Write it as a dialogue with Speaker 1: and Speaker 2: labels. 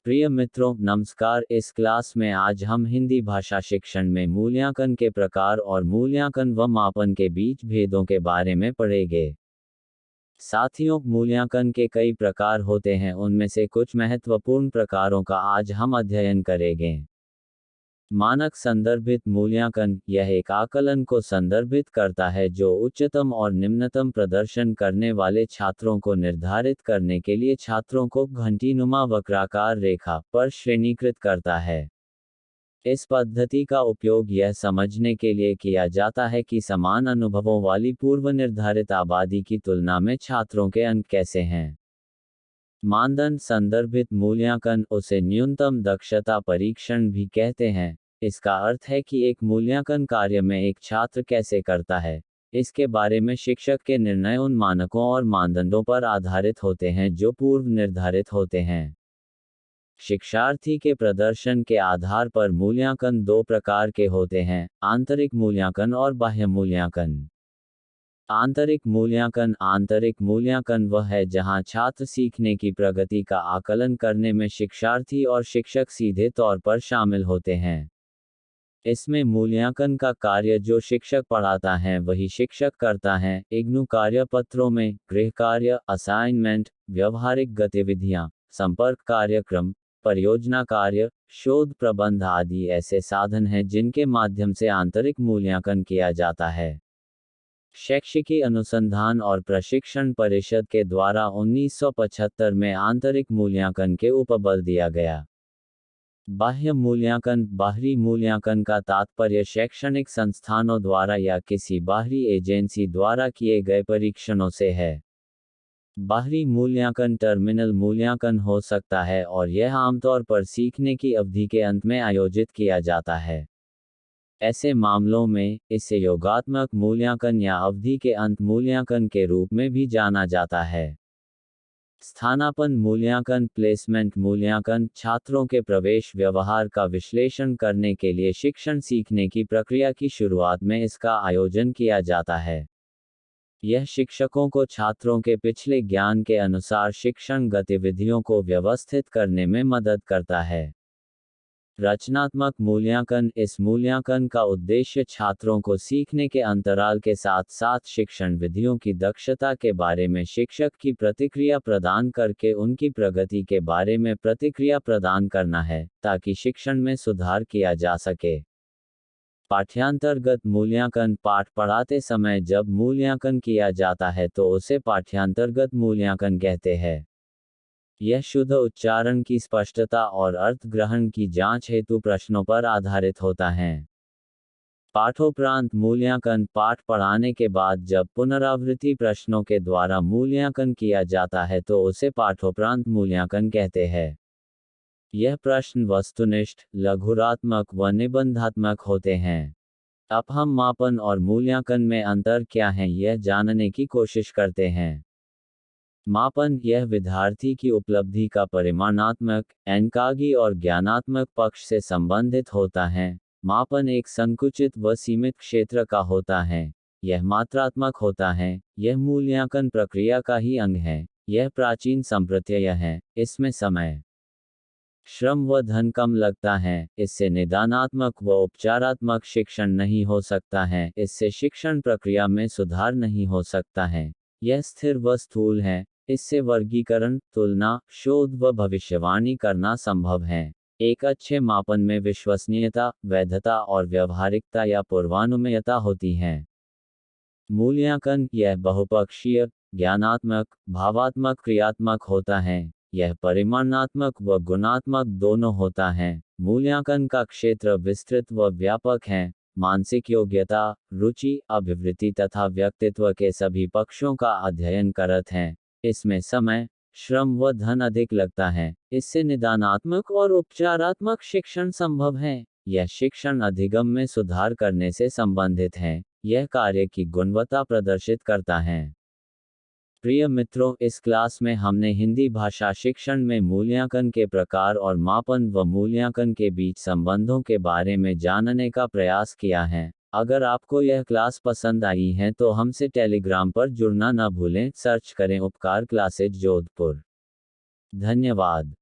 Speaker 1: प्रिय मित्रों, नमस्कार। इस क्लास में आज हम हिंदी भाषा शिक्षण में मूल्यांकन के प्रकार और मूल्यांकन व मापन के बीच भेदों के बारे में पढ़ेंगे। साथियों, मूल्यांकन के कई प्रकार होते हैं, उनमें से कुछ महत्वपूर्ण प्रकारों का आज हम अध्ययन करेंगे। मानक संदर्भित मूल्यांकन, यह एक आकलन को संदर्भित करता है जो उच्चतम और निम्नतम प्रदर्शन करने वाले छात्रों को निर्धारित करने के लिए छात्रों को घंटीनुमा वक्राकार रेखा पर श्रेणीकृत करता है। इस पद्धति का उपयोग यह समझने के लिए किया जाता है कि समान अनुभवों वाली पूर्व निर्धारित आबादी की तुलना में छात्रों के अंक कैसे हैं। मानदंड संदर्भित मूल्यांकन, उसे न्यूनतम दक्षता परीक्षण भी कहते हैं। इसका अर्थ है कि एक मूल्यांकन कार्य में एक छात्र कैसे करता है, इसके बारे में शिक्षक के निर्णय उन मानकों और मानदंडों पर आधारित होते हैं जो पूर्व निर्धारित होते हैं। शिक्षार्थी के प्रदर्शन के आधार पर मूल्यांकन दो प्रकार के होते हैं, आंतरिक मूल्यांकन और बाह्य मूल्यांकन। आंतरिक मूल्यांकन वह है जहां छात्र सीखने की प्रगति का आकलन करने में शिक्षार्थी और शिक्षक सीधे तौर पर शामिल होते हैं। इसमें मूल्यांकन का कार्य जो शिक्षक पढ़ाता है वही शिक्षक करता है। इग्नू कार्यपत्रों में गृह कार्य, असाइनमेंट, व्यवहारिक गतिविधियां, संपर्क कार्यक्रम, परियोजना कार्य, शोध प्रबंध आदि ऐसे साधन हैं जिनके माध्यम से आंतरिक मूल्यांकन किया जाता है। शैक्षिकी अनुसंधान और प्रशिक्षण परिषद के द्वारा 1975 में आंतरिक मूल्यांकन के उपबल दिया गया। बाह्य मूल्यांकन, बाहरी मूल्यांकन का तात्पर्य शैक्षणिक संस्थानों द्वारा या किसी बाहरी एजेंसी द्वारा किए गए परीक्षणों से है। बाहरी मूल्यांकन टर्मिनल मूल्यांकन हो सकता है और यह आमतौर पर सीखने की अवधि के अंत में आयोजित किया जाता है। ऐसे मामलों में इसे योगात्मक मूल्यांकन या अवधि के अंत मूल्यांकन के रूप में भी जाना जाता है। स्थानापन्न मूल्यांकन, प्लेसमेंट मूल्यांकन, छात्रों के प्रवेश व्यवहार का विश्लेषण करने के लिए शिक्षण सीखने की प्रक्रिया की शुरुआत में इसका आयोजन किया जाता है। यह शिक्षकों को छात्रों के पिछले ज्ञान के अनुसार शिक्षण गतिविधियों को व्यवस्थित करने में मदद करता है। रचनात्मक मूल्यांकन, इस मूल्यांकन का उद्देश्य छात्रों को सीखने के अंतराल के साथ साथ शिक्षण विधियों की दक्षता के बारे में शिक्षक की प्रतिक्रिया प्रदान करके उनकी प्रगति के बारे में प्रतिक्रिया प्रदान करना है, ताकि शिक्षण में सुधार किया जा सके। पाठ्यांतर्गत मूल्यांकन, पाठ पढ़ाते समय जब मूल्यांकन किया जाता है तो उसे पाठ्यांतर्गत मूल्यांकन कहते हैं। यह शुद्ध उच्चारण की स्पष्टता और अर्थ ग्रहण की जांच हेतु प्रश्नों पर आधारित होता है। पाठोपरांत मूल्यांकन, पाठ पढ़ाने के बाद जब पुनरावृत्ति प्रश्नों के द्वारा मूल्यांकन किया जाता है तो उसे पाठोपरांत मूल्यांकन कहते हैं। यह प्रश्न वस्तुनिष्ठ, लघुरात्मक व निबंधात्मक होते हैं। अब हम मापन और मूल्यांकन में अंतर क्या है यह जानने की कोशिश करते हैं। मापन, यह विद्यार्थी की उपलब्धि का परिमाणात्मक, अंकागी और ज्ञानात्मक पक्ष से संबंधित होता है। मापन एक संकुचित व सीमित क्षेत्र का होता है। यह मात्रात्मक होता है। यह मूल्यांकन प्रक्रिया का ही अंग है। यह प्राचीन संप्रत्यय है। इसमें समय, श्रम व धन कम लगता है। इससे निदानात्मक व उपचारात्मक शिक्षण नहीं हो सकता है। इससे शिक्षण प्रक्रिया में सुधार नहीं हो सकता है। यह स्थिर व स्थूल है। इससे वर्गीकरण, तुलना, शोध व भविष्यवाणी करना संभव है। एक अच्छे मापन में विश्वसनीयता, वैधता और व्यावहारिकता या पूर्वानुमेयता होती है। मूल्यांकन, यह बहुपक्षीय, ज्ञानात्मक, भावात्मक, क्रियात्मक होता है। यह परिमाणात्मक व गुणात्मक दोनों होता है। मूल्यांकन का क्षेत्र विस्तृत व व्यापक है। मानसिक योग्यता, रुचि, अभिवृत्ति तथा व्यक्तित्व के सभी पक्षों का अध्ययन करते हैं। इसमें समय, श्रम व धन अधिक लगता है। इससे निदानात्मक और उपचारात्मक शिक्षण संभव है। यह शिक्षण अधिगम में सुधार करने से संबंधित है। यह कार्य की गुणवत्ता प्रदर्शित करता है। प्रिय मित्रों, इस क्लास में हमने हिंदी भाषा शिक्षण में मूल्यांकन के प्रकार और मापन व मूल्यांकन के बीच संबंधों के बारे में जानने का प्रयास किया है। अगर आपको यह क्लास पसंद आई है तो हमसे टेलीग्राम पर जुड़ना न भूलें। सर्च करें उपकार क्लासेज जोधपुर। धन्यवाद।